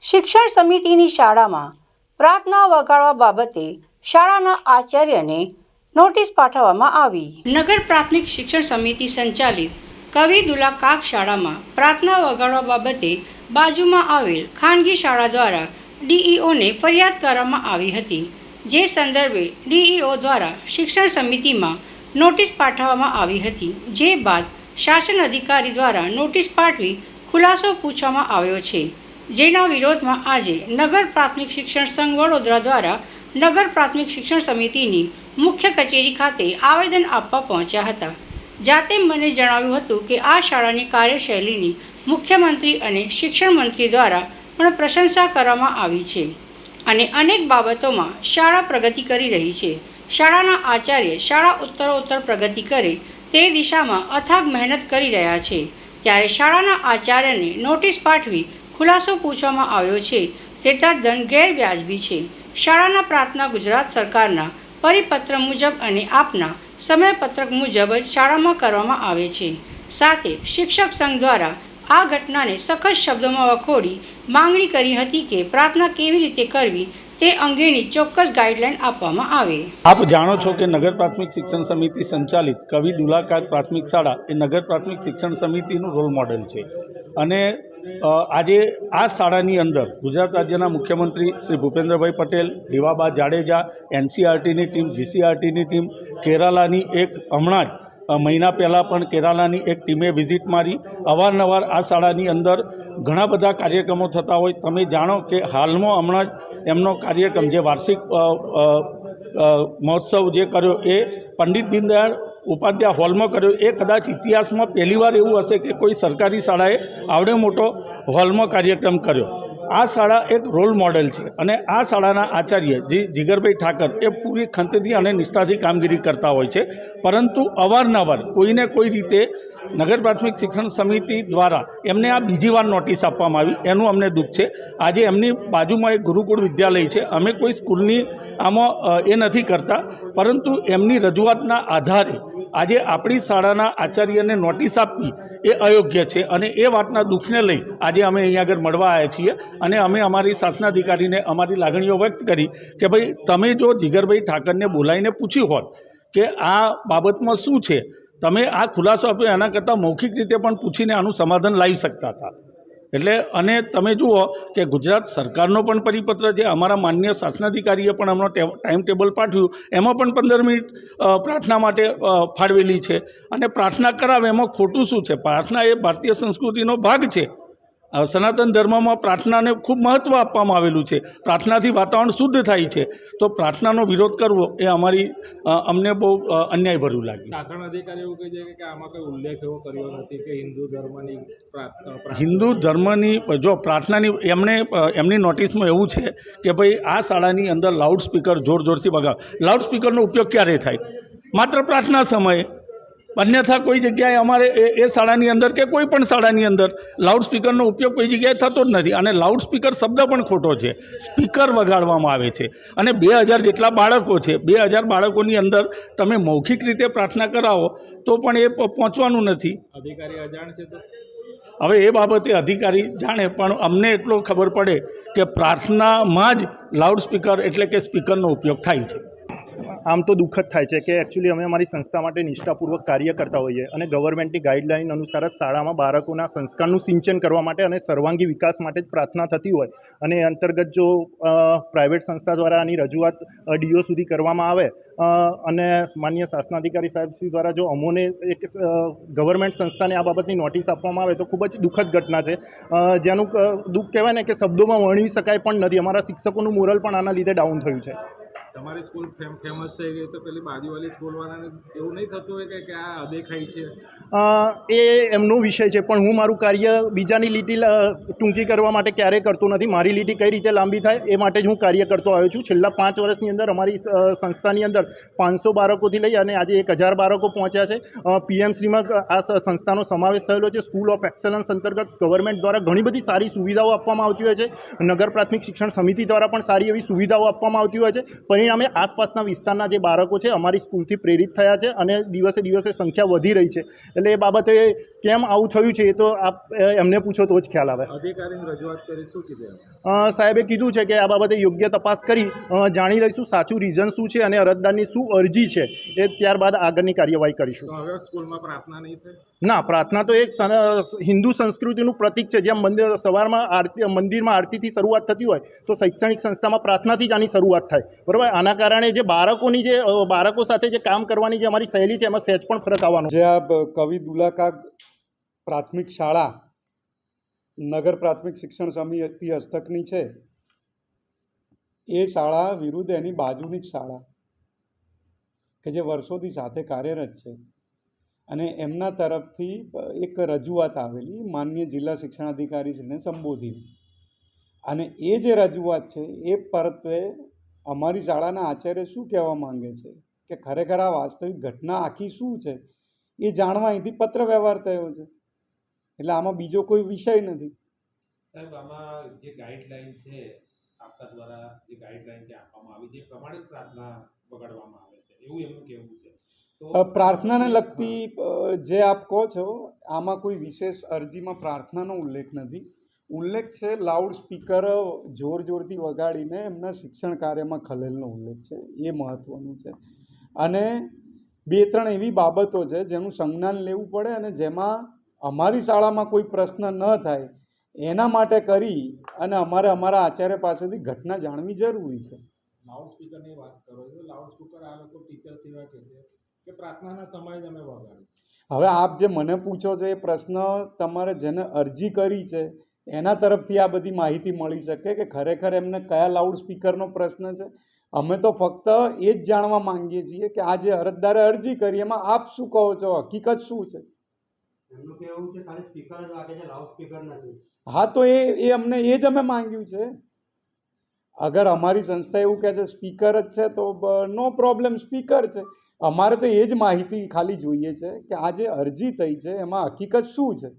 શિક્ષણ સમિતિની શાળામાં પ્રાર્થના વગાડવા બાબતે શાળાના આચાર્યને નોટિસ પાઠવવામાં આવી। નગર પ્રાથમિક શિક્ષણ સમિતિ સંચાલિત કવિદુલ્લા કાક શાળામાં પ્રાર્થના વગાડવા બાબતે બાજુમાં આવેલ ખાનગી શાળા દ્વારા ડીઈઓને ફરિયાદ કરવામાં આવી હતી, જે સંદર્ભે ડીઈઓ દ્વારા શિક્ષણ સમિતિમાં નોટિસ પાઠવવામાં આવી હતી। જે બાદ શાસન અધિકારી દ્વારા નોટિસ પાઠવી ખુલાસો પૂછવામાં આવ્યો છે, જેના વિરોધમાં આજે નગર પ્રાથમિક શિક્ષણ સંઘ વડોદરા દ્વારા નગર પ્રાથમિક શિક્ષણ સમિતિની મુખ્ય કચેરી ખાતે આવેદન આપવા પહોંચ્યા હતા। જાતે મને જણાવ્યું હતું કે આ શાળાની કાર્યશૈલીની મુખ્યમંત્રી અને શિક્ષણ મંત્રી દ્વારા પણ પ્રશંસા કરવામાં આવી છે અને અનેક બાબતોમાં શાળા પ્રગતિ કરી રહી છે। શાળાના આચાર્ય શાળા ઉત્તરોત્તર પ્રગતિ કરે તે દિશામાં અથાગ મહેનત કરી રહ્યા છે, ત્યારે શાળાના આચાર્યને નોટિસ પાઠવી ખુલાસો પૂછવામાં આવ્યો છે તે તદ્દન ગેરવ્યાજબી છે। શાળાના પ્રાર્થના ગુજરાત સરકારના પરિપત્ર મુજબ અને આપના સમયપત્રક મુજબ જ શાળામાં કરવામાં આવે છે। સાથે શિક્ષક સંઘ દ્વારા આ ઘટનાને સખત શબ્દોમાં વખોડી માંગણી કરી હતી કે પ્રાર્થના કેવી રીતે કરવી તે અંગેની ચોક્કસ ગાઈડલાઈન આપવામાં આવે। આપ જાણો છો કે નગર પ્રાથમિક શિક્ષણ સમિતિ સંચાલિત કવિદુલ્લા કાક પ્રાથમિક શાળા એ નગર પ્રાથમિક શિક્ષણ સમિતિનું રોલ મોડેલ છે અને આજે આ શાળાની અંદર ગુજરાત રાજ્યના મુખ્યમંત્રી શ્રી ભૂપેન્દ્રભાઈ પટેલ, રીવાબા જાડેજા, એનસીઆરટીની ટીમ, જીસીઆરટીની ટીમ, કેરાલાની એક હમણાં જ મહિના પહેલાં પણ કેરાલાની એક ટીમે વિઝિટ મારી અવારનવાર આ શાળાની અંદર ઘણા બધા કાર્યક્રમો થતા હોય। તમે જાણો કે હાલમાં હમણાં જ એમનો કાર્યક્રમ જે વાર્ષિક મહોત્સવ જે કર્યો એ પંડિત દીનદયાળ ઉપાધ્યાય હોલમાં કર્યો, એ કદાચ ઇતિહાસમાં પહેલીવાર એવું હશે કે કોઈ સરકારી શાળાએ આવડે મોટો હોલમાં કાર્યક્રમ કર્યો। આ શાળા એક રોલ મોડેલ છે અને આ શાળાના આચાર્ય જીગરભાઈ ઠાકર એ પૂરી ખંતથી અને નિષ્ઠાથી કામગીરી કરતા હોય છે, પરંતુ અવારનવાર કોઈને કોઈ રીતે નગર પ્રાથમિક શિક્ષણ સમિતિ દ્વારા એમને આ બીજી વાર નોટિસ આપવામાં આવી, એનું અમને દુઃખ છે। આજે એમની બાજુમાં એક ગુરુકુળ વિદ્યાલય છે, અમે કોઈ સ્કૂલની આમાં એ નથી કરતા, પરંતુ એમની રજૂઆતના આધારે આજે આપણી શાળાના આચાર્યને નોટિસ આપવી એ અયોગ્ય છે અને એ વાતના દુઃખને લઈ આજે અમે અહીંયા આગળ મળવા આવ્યા છીએ અને અમે અમારી શાસનાધિકારીને અમારી લાગણીઓ વ્યક્ત કરી કે ભાઈ તમે જો જીગરભાઈ ઠાકરને બોલાવીને પૂછ્યું હોત કે આ બાબતમાં શું છે, તમે આ ખુલાસો આપ્યો, એના કરતાં મૌખિક રીતે પણ પૂછીને આનું સમાધાન લાવી શકતા હતા। એટલે અને તમે જુઓ કે ગુજરાત સરકારનો પણ પરિપત્ર છે, અમારા માનનીય શાસનાધિકારીએ પણ હમણાં ટાઈમ ટેબલ પાઠવ્યું, એમાં પણ 15 મિનિટ પ્રાર્થના માટે ફાળવેલી છે અને પ્રાર્થના કરાવે એમાં ખોટું શું છે? પ્રાર્થના એ ભારતીય સંસ્કૃતિનો ભાગ છે। સનાતન ધર્મમાં પ્રાર્થનાને ખૂબ મહત્ત્વ આપવામાં આવેલું છે, પ્રાર્થનાથી વાતાવરણ શુદ્ધ થાય છે, તો પ્રાર્થનાનો વિરોધ કરવો એ અમને બહુ અન્યાયભર્યું લાગ્યું। શાસન અધિકારી એવું કહે છે કે આમાં કોઈ ઉલ્લેખ એવો કર્યો નથી કે હિન્દુ ધર્મની જો પ્રાર્થનાની એમની નોટિસમાં એવું છે કે ભાઈ આ શાળાની અંદર લાઉડ સ્પીકર જોરથી વગાડો। લાઉડ સ્પીકરનો ઉપયોગ ક્યારે થાય? માત્ર પ્રાર્થના સમયે, અન્યથા કોઈ જગ્યાએ અમારે એ શાળાની અંદર કે કોઈ પણ શાળાની અંદર લાઉડ સ્પીકરનો ઉપયોગ કોઈ જગ્યાએ થતો જ નથી અને લાઉડ સ્પીકર શબ્દ પણ ખોટો છે। સ્પીકર વગાડવામાં આવે છે અને 2000 જેટલા બાળકો છે, 2000 બાળકોની અંદર તમે મૌખિક રીતે પ્રાર્થના કરાવો તો પણ એ પહોંચવાનું નથી। અધિકારી અજાણ છે તો હવે એ બાબતે અધિકારી જાણે, પણ અમને એટલો ખબર પડે કે પ્રાર્થનામાં જ લાઉડ સ્પીકર એટલે કે સ્પીકરનો ઉપયોગ થાય છે। આમ તો દુઃખદ થાય છે કે એકચ્યુઅલી અમે અમારી સંસ્થા માટે નિષ્ઠાપૂર્વક કાર્ય કરતા હોઈએ અને ગવર્મેન્ટની ગાઈડલાઇન અનુસાર જ શાળામાં બાળકોના સંસ્કારનું સિંચન કરવા માટે અને સર્વાંગી વિકાસ માટે જ પ્રાર્થના થતી હોય અને એ અંતર્ગત જો પ્રાઇવેટ સંસ્થા દ્વારા આની રજૂઆત ડીઓ સુધી કરવામાં આવે અને માનનીય શાસનાધિકારી સાહેબશ્રી દ્વારા જો અમોને એક ગવર્મેન્ટ સંસ્થાને આ બાબતની નોટિસ આપવામાં આવે તો ખૂબ જ દુઃખદ ઘટના છે, જેનું દુઃખ કહેવાય ને કે શબ્દોમાં વર્ણવી શકાય પણ નથી। અમારા શિક્ષકોનું મોરલ પણ આના લીધે ડાઉન થયું છે। તમારી સ્કૂલ ફેમસ થઈ ગઈ તો પેલી બાજુવાળી સ્કૂલવાળાને એવું નહીં થતું હોય કે આ અદેખાઈ છે? એ એમનો વિષય છે, પણ હું મારું કાર્ય બીજાની લીટી ટૂંકી કરવા માટે ક્યારેય કરતો નથી। મારી લીટી કઈ રીતે લાંબી થાય એ માટે જ હું કાર્ય કરતો આવ્યો છું। છેલ્લા 5 વર્ષની અંદર અમારી સંસ્થાની અંદર 500 બાળકોથી લઈ અને આજે 1000 બાળકો પહોંચ્યા છે। પીએમસીમાં આ સંસ્થાનો સમાવેશ થયેલો છે। સ્કૂલ ઓફ એક્સલન્સ અંતર્ગત ગવર્મેન્ટ દ્વારા ઘણી બધી સારી સુવિધાઓ આપવામાં આવતી હોય છે, નગર પ્રાથમિક શિક્ષણ સમિતિ દ્વારા પણ સારી એવી સુવિધાઓ આપવામાં આવતી હોય છે। પરિણામે આસપાસના વિસ્તારના જે બાળકો છે અમારી સ્કૂલથી પ્રેરિત થયા છે અને દિવસે દિવસે સંખ્યા વધી રહી છે. એટલે એ બાબતે કેમ આવું થયું છે એ તો આપ એમને પૂછો તો જ ખ્યાલ આવે. અધિકારીને રજૂઆત કરી શું કીધું? સાહેબે કીધું છે કે આ બાબતે યોગ્ય તપાસ કરી જાણી લઈશું સાચું રીઝન શું છે અને અરજદારની શું અરજી છે એ ત્યારબાદ આગળની કાર્યવાહી કરીશું. તો હવે સ્કૂલમાં પ્રાર્થના નહીં થાય? ના, પ્રાર્થના તો એક હિન્દુ સંસ્કૃતિનું પ્રતીક છે. જેમ સવારમાં મંદિરમાં આરતીથી શરૂઆત થતી હોય તો શૈક્ષણિક સંસ્થામાં પ્રાર્થનાથી જ આની શરૂઆત થાય, બરાબર. આના કારણે જે બાળકો સાથે જે કામ કરવાની જે અમારી શૈલી છે એમાં સહેજ પણ ફરક આવવાનો. જે આ કવિ દુલાકાગ પ્રાથમિક શાળા નગર પ્રાથમિક શિક્ષણ સમિતિ હસ્તકની છે, એ શાળા વિરુદ્ધ એની બાજુની જ શાળા કે જે વર્ષોથી સાથે કાર્યરત છે અને એમના તરફથી એક રજૂઆત આવેલી માનનીય જિલ્લા શિક્ષણાધિકારીશ્રીને સંબોધીને, અને એ જે રજૂઆત છે એ પરત્વે અમારી શાળાના આચાર્ય શું કહેવા માંગે છે કે ખરેખર આ વાસ્તવિક ઘટના આખી શું છે એ જાણવા અહીંથી પત્ર વ્યવહાર થયો છે. એટલે આમાં બીજો કોઈ વિષય નથી. સાહેબ, આમાં જે ગાઈડલાઈન છે આપતા દ્વારા, જે ગાઈડલાઈન જે આપવામાં આવી છે એ પ્રમાણિત પ્રાર્થના વગાડવામાં આવે છે એવું એમનું કહેવું છે. તો પ્રાર્થનાને લગતી જે આપ કહો છો આમાં કોઈ વિશેષ અરજીમાં પ્રાર્થનાનો ઉલ્લેખ નથી. ઉલ્લેખ છે લાઉડ સ્પીકર જોરથી વગાડીને એમના શિક્ષણ કાર્યમાં ખલેલનો ઉલ્લેખ છે. એ મહત્ત્વનું છે. અને 2-3 એવી બાબતો છે જેનું સંજ્ઞાન લેવું પડે અને જેમાં અમારી શાળામાં કોઈ પ્રશ્ન ન થાય એના માટે કરી અને અમારા આચાર્ય પાસેથી ઘટના જાણવી જરૂરી છે. લાઉડ સ્પીકરની વાત કરો છો, લાઉડ સ્પીકર આ લોકો ટીચર સિવાય કહે છે કે પ્રાર્થનાના સમયે જ અમે વગાડ્યું. હવે આપ જે મને પૂછો છો એ પ્રશ્ન તમારે જેને અરજી કરી છે એના તરફથી આ બધી માહિતી મળી શકે કે ખરેખર એમને કયા લાઉડ સ્પીકરનો પ્રશ્ન છે. અમે તો ફક્ત એ જ જાણવા માંગીએ છીએ કે આ જે અરજદારે અરજી કરી એમાં આપ શું કહો છો, હકીકત શું છે. એમનું કહેવું છે ખાલી સ્પીકર જ વાગે છે, લાઉડ સ્પીકર નથી. હા, તો એ જ અમે માંગ્યું છે. અગર અમારી સંસ્થા એવું કહે છે સ્પીકર જ છે તો નો પ્રોબ્લેમ, સ્પીકર છે. અમારે તો એ જ માહિતી ખાલી જોઈએ છે કે આ જે અરજી થઈ છે એમાં હકીકત શું છે.